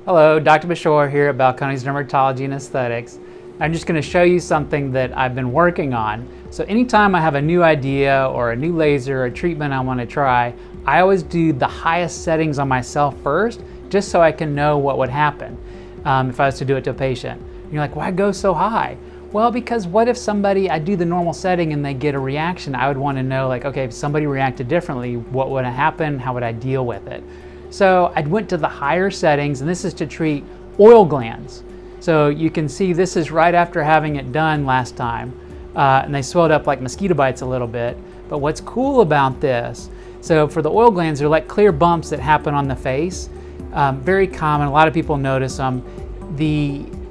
Hello, Dr. Bushore here at Balcones Dermatology and Aesthetics. I'm just going to show you something that I've been working on. So anytime I have a new idea or a new laser or a treatment I want to try, I always do the highest settings on myself first, just so I can know what would happen if I was to do it to a patient. And you're like, why go so high? Well, because what if I do the normal setting and they get a reaction? I would want to know, like, okay, if somebody reacted differently, what would happen? How would I deal with it? So I went to the higher settings, and this is to treat oil glands. So you can see this is right after having it done last time, and they swelled up like mosquito bites a little bit. But what's cool about this, so for the oil glands, they're like clear bumps that happen on the face. Very common, a lot of people notice them.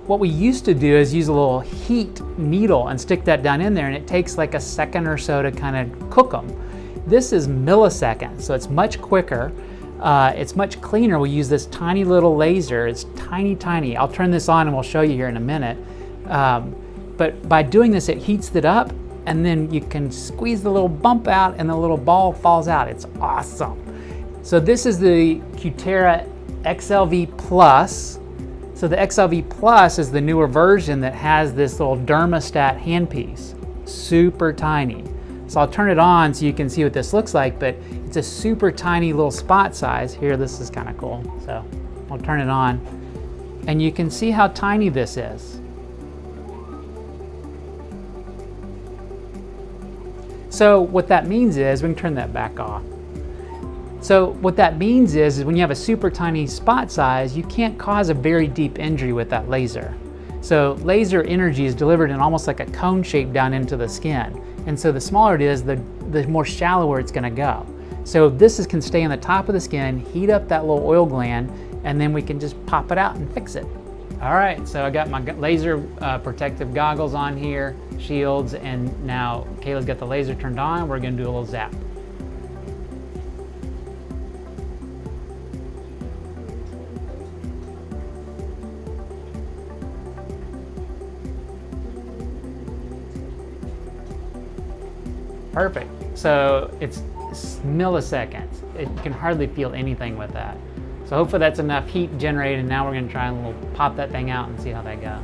What we used to do is use a little heat needle and stick that down in there, and it takes like a second or so to kind of cook them. This is milliseconds, so it's much quicker. It's much cleaner. We use this tiny little laser. It's tiny. I'll turn this on and we'll show you here in a minute. But by doing this, it heats it up, and then you can squeeze the little bump out and the little ball falls out. It's awesome. So this is the Cutera ExcelV Plus. So the ExcelV Plus is the newer version that has this little dermostat handpiece. Super tiny. So I'll turn it on so you can see what this looks like, but it's a super tiny little spot size. Here, this is kind of cool. So I'll turn it on, and you can see how tiny this is. So what that means is, we can turn that back off. So what that means is when you have a super tiny spot size, you can't cause a very deep injury with that laser. So laser energy is delivered in almost like a cone shape down into the skin. And so the smaller it is, the more shallower it's gonna go. So this can stay on the top of the skin, heat up that little oil gland, and then we can just pop it out and fix it. All right, so I got my laser protective goggles on here, shields, and now Kayla's got the laser turned on. We're gonna do a little zap. Perfect. So it's milliseconds. You can hardly feel anything with that. So hopefully that's enough heat generated, and now we're going to try and we'll pop that thing out and see how that goes.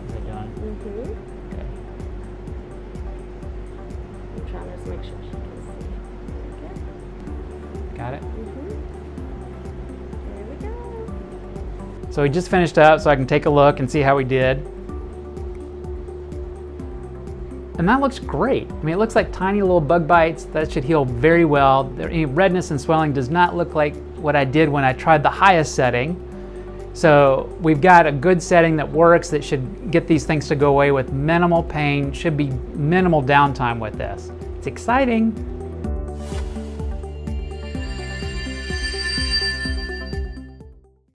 How's it doing? Okay. I'm trying to just make sure she can see. Okay. Got it? There we go. So we just finished up, so I can take a look and see how we did. And that looks great. I mean, it looks like tiny little bug bites. That should heal very well. Any redness and swelling does not look like what I did when I tried the highest setting. So we've got a good setting that works, that should get these things to go away with minimal pain. Should be minimal downtime with this. It's exciting.